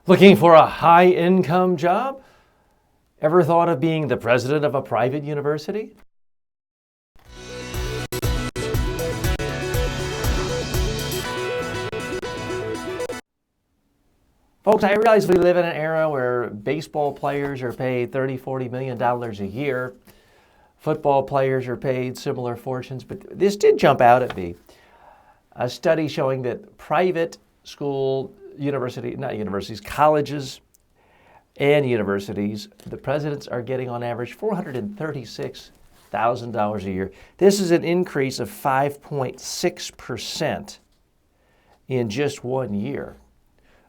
Looking for a high-income job? Ever thought of being the president of a private university? Folks, I realize we live in an era where baseball players are paid $30, $40 million a year. Football players are paid similar fortunes, but this did jump out at me. A study showing that private school, colleges and universities, the presidents are getting on average $436,000 a year. This is an increase of 5.6% in just 1 year.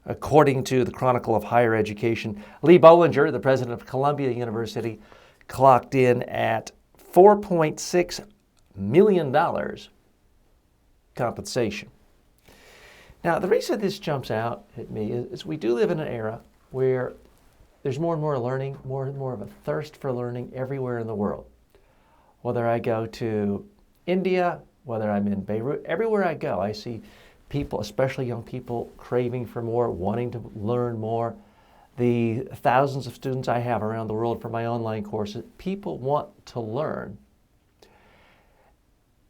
According to the Chronicle of Higher Education, Lee Bollinger, the president of Columbia University, clocked in at $4.6 million compensation. Now, the reason this jumps out at me is we do live in an era where there's more and more learning, more and more of a thirst for learning everywhere in the world. Whether I go to India, whether I'm in Beirut, everywhere I go, I see people, especially young people, craving for more, wanting to learn more. The thousands of students I have around the world for my online courses, people want to learn.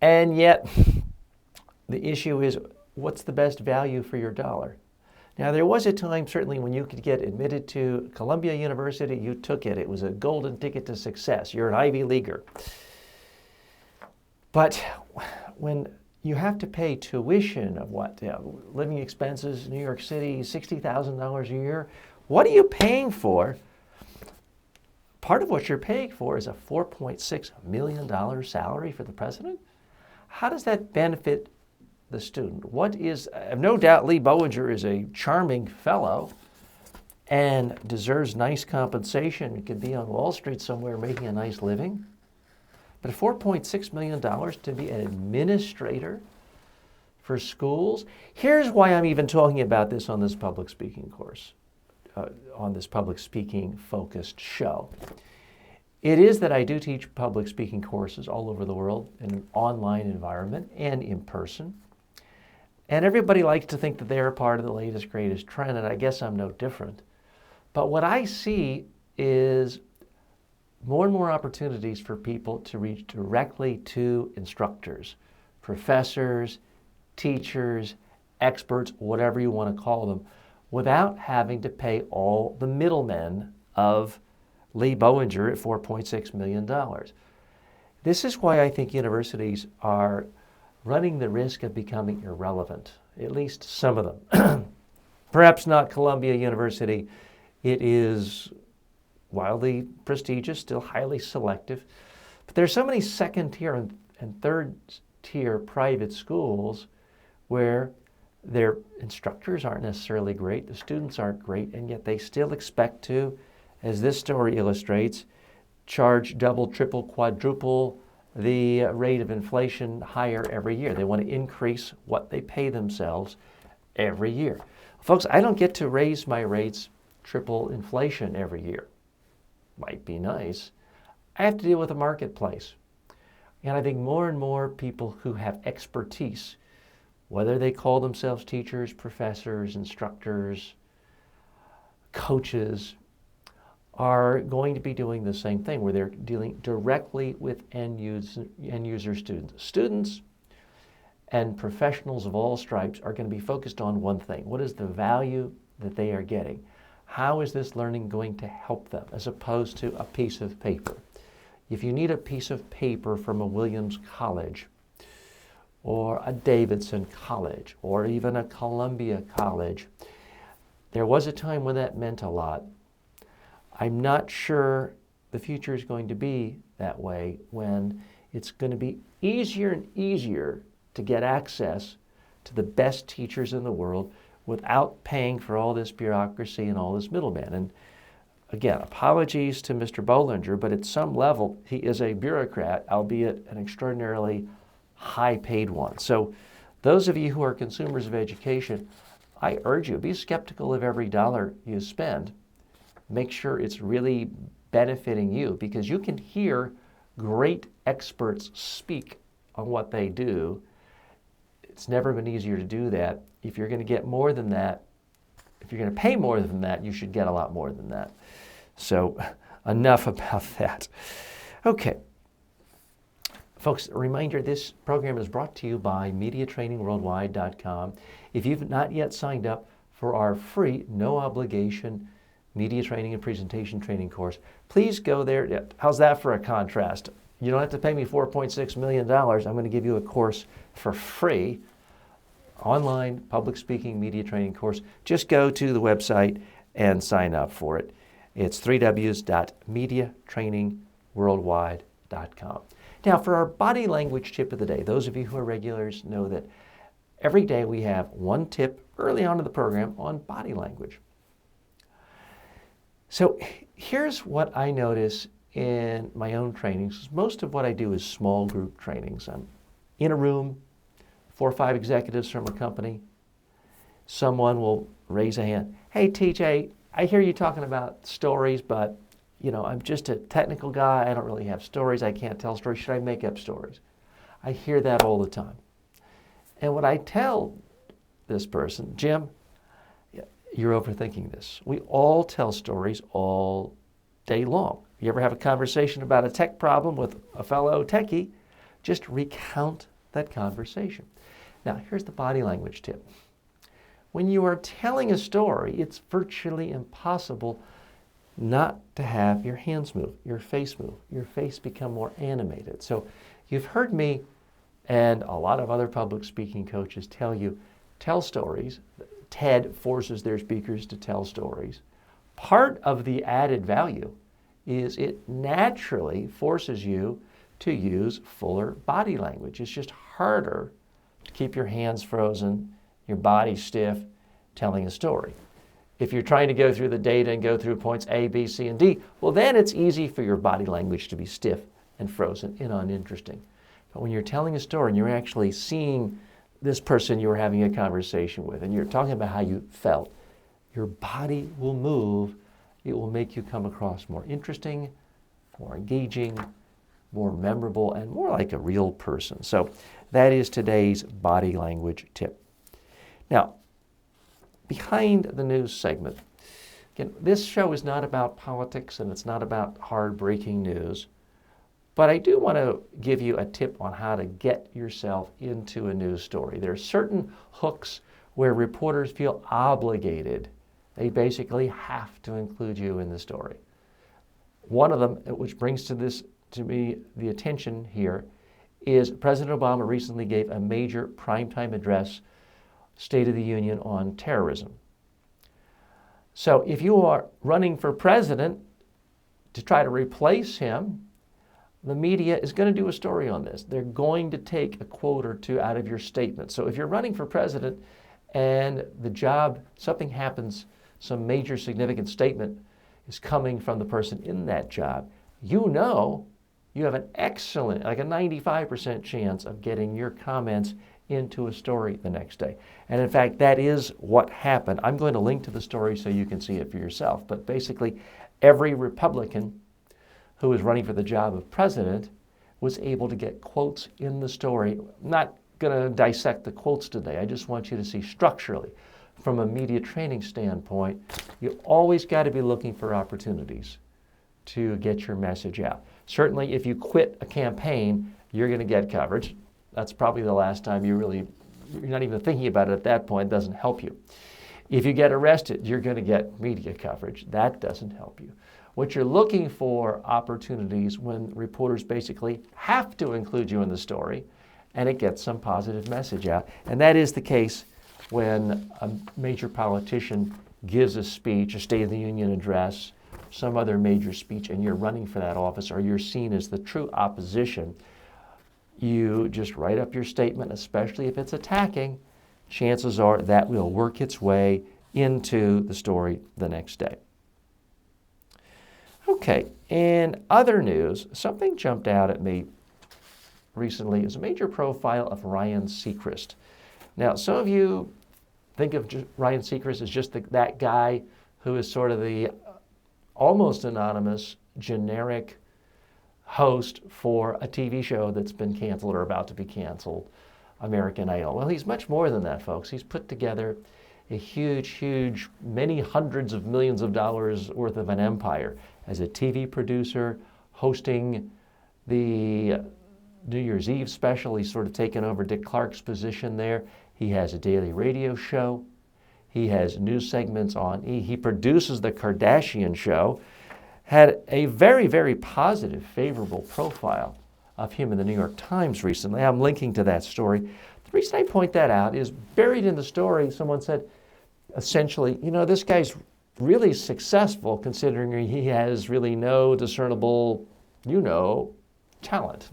And yet, the issue is, what's the best value for your dollar? Now, there was a time, certainly, when you could get admitted to Columbia University, you took it. It was a golden ticket to success. You're an Ivy Leaguer. But when you have to pay tuition of living expenses in New York City, $60,000 a year, what are you paying for? Part of what you're paying for is a $4.6 million salary for the president. How does that benefit the student? I have no doubt Lee Bollinger is a charming fellow and deserves nice compensation. He could be on Wall Street somewhere making a nice living. But $4.6 million to be an administrator for schools? Here's why I'm even talking about this on this public speaking course, on this public speaking focused show. It is that I do teach public speaking courses all over the world in an online environment and in person. And everybody likes to think that they're a part of the latest, greatest trend, and I guess I'm no different. But what I see is more and more opportunities for people to reach directly to instructors, professors, teachers, experts, whatever you want to call them, without having to pay all the middlemen of Lee Bollinger at $4.6 million. This is why I think universities are running the risk of becoming irrelevant, at least some of them. Perhaps not Columbia University. It is wildly prestigious, still highly selective. But there's so many second-tier and third-tier private schools where their instructors aren't necessarily great, the students aren't great, and yet they still expect to, as this story illustrates, charge double, triple, quadruple the rate of inflation higher every year. They want to increase what they pay themselves every year. Folks, I don't get to raise my rates triple inflation every year. Might be nice. I have to deal with a marketplace. And I think more and more people who have expertise, whether they call themselves teachers, professors, instructors, coaches, are going to be doing the same thing, where they're dealing directly with end user students. Students and professionals of all stripes are going to be focused on one thing. What is the value that they are getting? How is this learning going to help them, as opposed to a piece of paper? If you need a piece of paper from a Williams College, or a Davidson College, or even a Columbia College, there was a time when that meant a lot. I'm not sure the future is going to be that way, when it's going to be easier and easier to get access to the best teachers in the world without paying for all this bureaucracy and all this middleman. And again, apologies to Mr. Bollinger, but at some level, he is a bureaucrat, albeit an extraordinarily high-paid one. So those of you who are consumers of education, I urge you, be skeptical of every dollar you spend. Make sure it's really benefiting you, because you can hear great experts speak on what they do. It's never been easier to do that. If you're going to get more than that, if you're going to pay more than that, you should get a lot more than that. So enough about that. Okay. Folks, a reminder, this program is brought to you by MediaTrainingWorldwide.com. If you've not yet signed up for our free, no obligation media training and presentation training course, please go there. How's that for a contrast? You don't have to pay me $4.6 million. I'm going to give you a course for free, online public speaking media training course. Just go to the website and sign up for it. It's www.mediatrainingworldwide.com. Now, for our body language tip of the day, those of you who are regulars know that every day we have one tip early on in the program on body language. So here's what I notice in my own trainings. Most of what I do is small group trainings. I'm in a room, 4 or 5 executives from a company. Someone will raise a hand. Hey, TJ, I hear you talking about stories, but I'm just a technical guy. I don't really have stories. I can't tell stories. Should I make up stories? I hear that all the time. And what I tell this person, Jim, you're overthinking this. We all tell stories all day long. You ever have a conversation about a tech problem with a fellow techie? Just recount that conversation. Now, here's the body language tip. When you are telling a story, it's virtually impossible not to have your hands move, your face become more animated. So you've heard me and a lot of other public speaking coaches tell you, tell stories. TED forces their speakers to tell stories. Part of the added value is it naturally forces you to use fuller body language. It's just harder to keep your hands frozen, your body stiff, telling a story. If you're trying to go through the data and go through points A, B, C, and D, well, then it's easy for your body language to be stiff and frozen and uninteresting. But when you're telling a story and you're actually seeing this person you were having a conversation with and you're talking about how you felt, your body will move. It will make you come across more interesting, more engaging, more memorable, and more like a real person. So that is today's body language tip. Now, behind the news segment, again, this show is not about politics and it's not about hard-breaking news, but I do want to give you a tip on how to get yourself into a news story. There are certain hooks where reporters feel obligated. They basically have to include you in the story. One of them, which brings to me the attention here, is President Obama recently gave a major primetime address, State of the Union on terrorism. So if you are running for president to try to replace him, the media is going to do a story on this. They're going to take a quote or two out of your statement. So if you're running for president and the job, something happens, some major significant statement is coming from the person in that job, you have an excellent, like a 95% chance of getting your comments into a story the next day. And in fact, that is what happened. I'm going to link to the story so you can see it for yourself. But basically, every Republican who was running for the job of president was able to get quotes in the story. I'm not going to dissect the quotes today. I just want you to see structurally, from a media training standpoint, you always got to be looking for opportunities to get your message out. Certainly, if you quit a campaign, you're going to get coverage. That's probably the last time you're not even thinking about it at that point. It doesn't help you. If you get arrested, you're going to get media coverage. That doesn't help you. What you're looking for opportunities when reporters basically have to include you in the story and it gets some positive message out. And that is the case when a major politician gives a speech, a State of the Union address, some other major speech, and you're running for that office or you're seen as the true opposition. You just write up your statement, especially if it's attacking. Chances are that will work its way into the story the next day. Okay, in other news, something jumped out at me recently. It was a major profile of Ryan Seacrest. Now, some of you think of Ryan Seacrest as just that guy who is sort of the almost anonymous, generic host for a TV show that's been canceled or about to be canceled, American Idol. Well, he's much more than that, folks. He's put together a huge, many hundreds of millions of dollars worth of an empire as a TV producer, hosting the New Year's Eve special. He's sort of taken over Dick Clark's position there. He has a daily radio show. He has news segments on E! He produces the Kardashian show. Had a very positive, favorable profile of him in the New York Times recently. I'm linking to that story. The reason I point that out is buried in the story, someone said, essentially, this guy's really successful considering he has really no discernible, talent.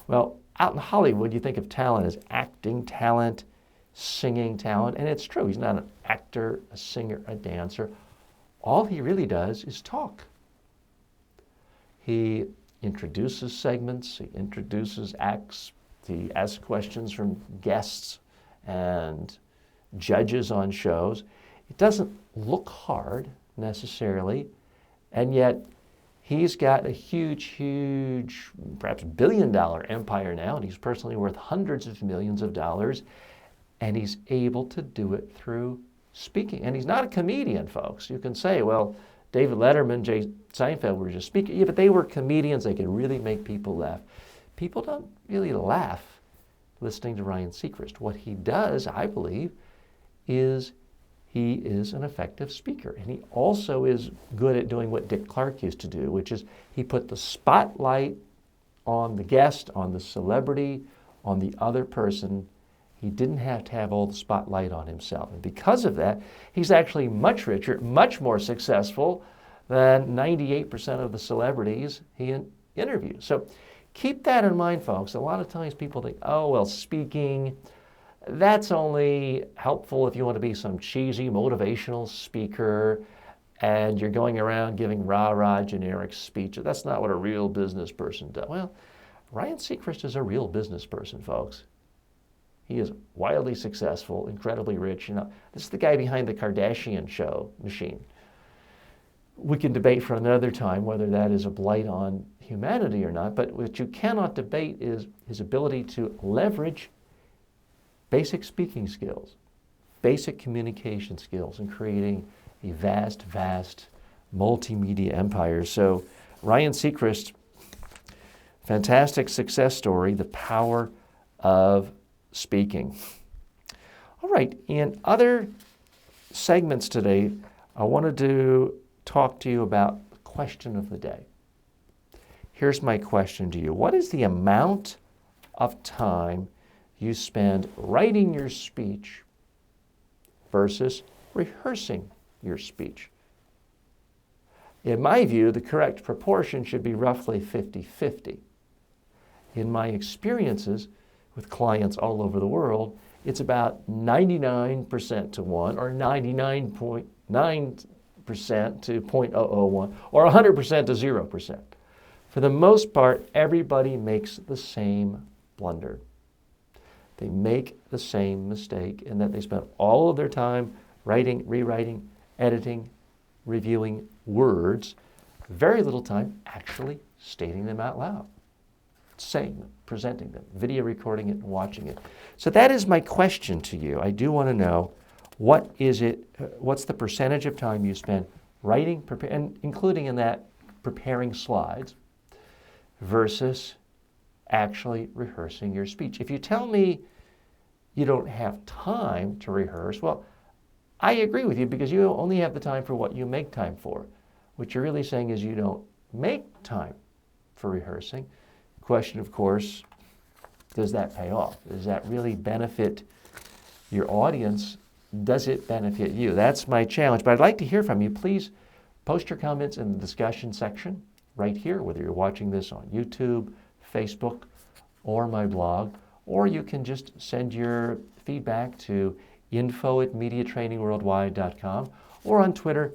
Well, out in Hollywood, you think of talent as acting talent, singing talent, and it's true. He's not an actor, a singer, a dancer. All he really does is talk. He introduces segments, he introduces acts, he asks questions from guests and judges on shows. It doesn't look hard necessarily, and yet he's got a huge, perhaps billion-dollar empire now, and he's personally worth hundreds of millions of dollars, and he's able to do it through speaking. And he's not a comedian, folks. You can say, well, David Letterman, Jay Seinfeld were just speaking. Yeah, but they were comedians. They could really make people laugh. People don't really laugh listening to Ryan Seacrest. What he does, I believe, is he is an effective speaker. And he also is good at doing what Dick Clark used to do, which is he put the spotlight on the guest, on the celebrity, on the other person. He didn't have to have all the spotlight on himself. And because of that, he's actually much richer, much more successful than 98% of the celebrities he interviews. So keep that in mind, folks. A lot of times people think, oh, well, speaking, that's only helpful if you want to be some cheesy motivational speaker and you're going around giving rah-rah generic speeches. That's not what a real business person does. Well, Ryan Seacrest is a real business person, folks. He is wildly successful, incredibly rich. This is the guy behind the Kardashian show machine. We can debate for another time whether that is a blight on humanity or not, but what you cannot debate is his ability to leverage basic speaking skills, basic communication skills, in creating a vast multimedia empire. So Ryan Seacrest, fantastic success story, the power of speaking. All right, in other segments today, I wanted to talk to you about the question of the day. Here's my question to you. What is the amount of time you spend writing your speech versus rehearsing your speech? In my view, the correct proportion should be roughly 50-50. In my experiences with clients all over the world, it's about 99% to 1 or 99.9% to 0.001 or 100% to 0%. For the most part, everybody makes the same blunder. They make the same mistake in that they spend all of their time writing, rewriting, editing, reviewing words, very little time actually stating them out loud, saying them, presenting them, video recording it and watching it. So that is my question to you. I do want to know, what's the percentage of time you spend writing, and including in that preparing slides, versus actually rehearsing your speech? If you tell me you don't have time to rehearse, well, I agree with you, because you only have the time for what you make time for. What you're really saying is you don't make time for rehearsing. The question, of course, does that pay off? Does that really benefit your audience? Does it benefit you? That's my challenge. But I'd like to hear from you. Please post your comments in the discussion section right here, whether you're watching this on YouTube, Facebook, or my blog, or you can just send your feedback to info@mediatrainingworldwide.com or on Twitter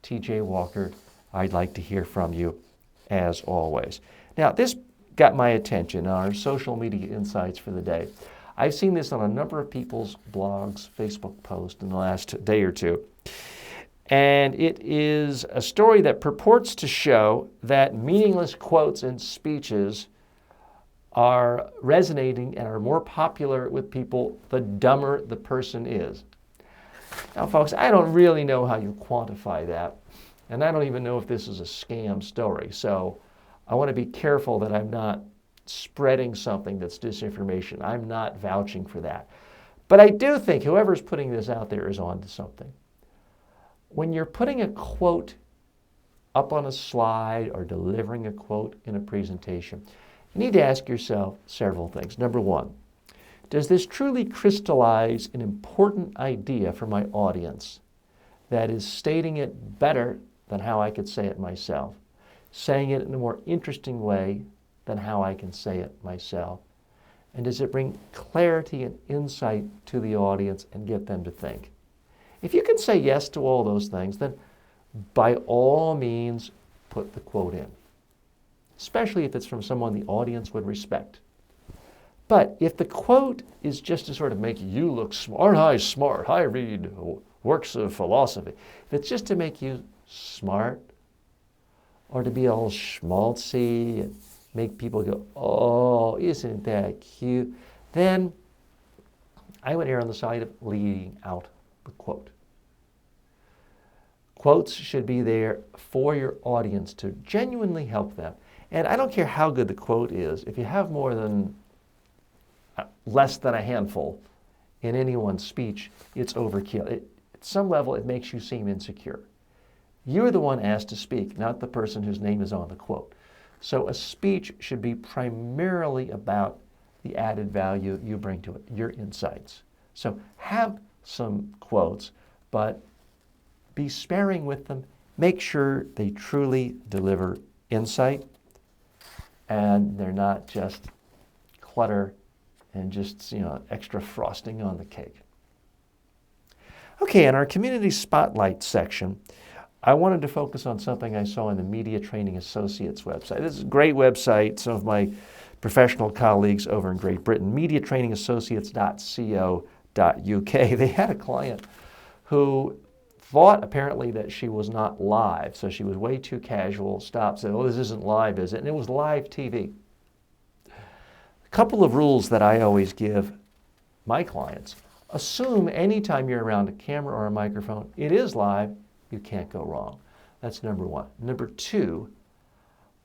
@TJWalker. I'd like to hear from you as always. Now, this got my attention, our social media insights for the day. I've seen this on a number of people's blogs, Facebook posts in the last day or two. And it is a story that purports to show that meaningless quotes and speeches are resonating and are more popular with people the dumber the person is. Now, folks, I don't really know how you quantify that, and I don't even know if this is a scam story. So I want to be careful that I'm not spreading something that's disinformation. I'm not vouching for that. But I do think whoever's putting this out there is onto something. When you're putting a quote up on a slide or delivering a quote in a presentation, you need to ask yourself several things. Number one, does this truly crystallize an important idea for my audience that is stating it better than how I could say it myself, saying it in a more interesting way than how I can say it myself? And does it bring clarity and insight to the audience and get them to think? If you can say yes to all those things, then by all means, put the quote in, especially if it's from someone the audience would respect. But if the quote is just to sort of make you look smart, I read works of philosophy. If it's just to make you smart or to be all schmaltzy and make people go, oh, isn't that cute? Then I would err on the side of leaving out the quote. Quotes should be there for your audience to genuinely help them. And I don't care how good the quote is. If you have more than less than a handful in any one speech, it's overkill. At some level, it makes you seem insecure. You're the one asked to speak, not the person whose name is on the quote. So a speech should be primarily about the added value you bring to it, your insights. So have some quotes, but be sparing with them. Make sure they truly deliver insight and they're not just clutter and just, extra frosting on the cake. Okay, in our community spotlight section, I wanted to focus on something I saw on the Media Training Associates website. This is a great website. Some of my professional colleagues over in Great Britain, mediatrainingassociates.co.uk, they had a client who thought apparently that she was not live, so she was way too casual, stopped, said, oh, this isn't live, is it? And it was live TV. A couple of rules that I always give my clients. Assume anytime you're around a camera or a microphone, it is live, you can't go wrong. That's number one. Number two,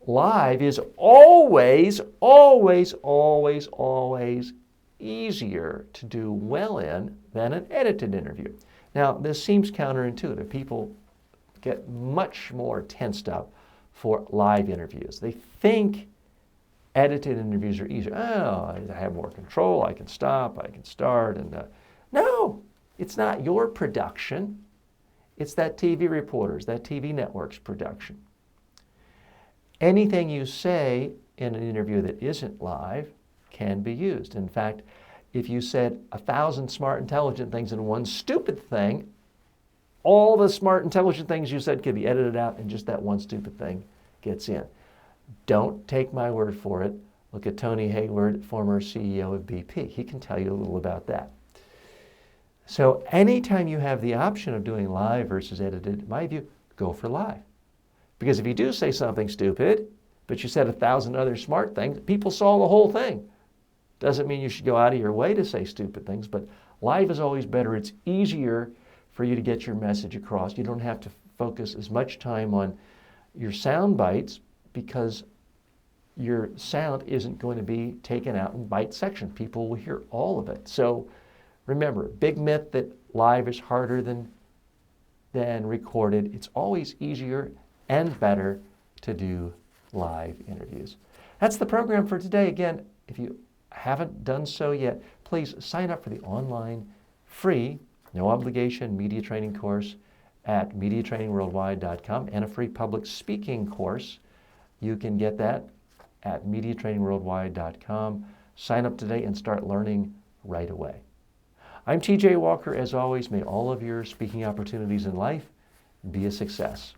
live is always, always, always, always easier to do well in than an edited interview. Now, this seems counterintuitive. People get much more tensed up for live interviews. They think edited interviews are easier. Oh, I have more control. I can stop. I can start. And no, it's not your production. It's that TV reporter's, that TV network's production. Anything you say in an interview that isn't live can be used. In fact, if you said 1,000 smart, intelligent things and one stupid thing, all the smart, intelligent things you said could be edited out and just that one stupid thing gets in. Don't take my word for it. Look at Tony Hayward, former CEO of BP. He can tell you a little about that. So anytime you have the option of doing live versus edited, in my view, go for live. Because if you do say something stupid, but you said 1,000 other smart things, people saw the whole thing. Doesn't mean you should go out of your way to say stupid things, but live is always better. It's easier for you to get your message across. You don't have to focus as much time on your sound bites because your sound isn't going to be taken out in bite section. People will hear all of it. So remember, big myth that live is harder than recorded. It's always easier and better to do live interviews. That's the program for today. Again, if you haven't done so yet, please sign up for the online, free, no obligation media training course at mediatrainingworldwide.com and a free public speaking course. You can get that at mediatrainingworldwide.com. Sign up today and start learning right away. I'm TJ Walker. As always, may all of your speaking opportunities in life be a success.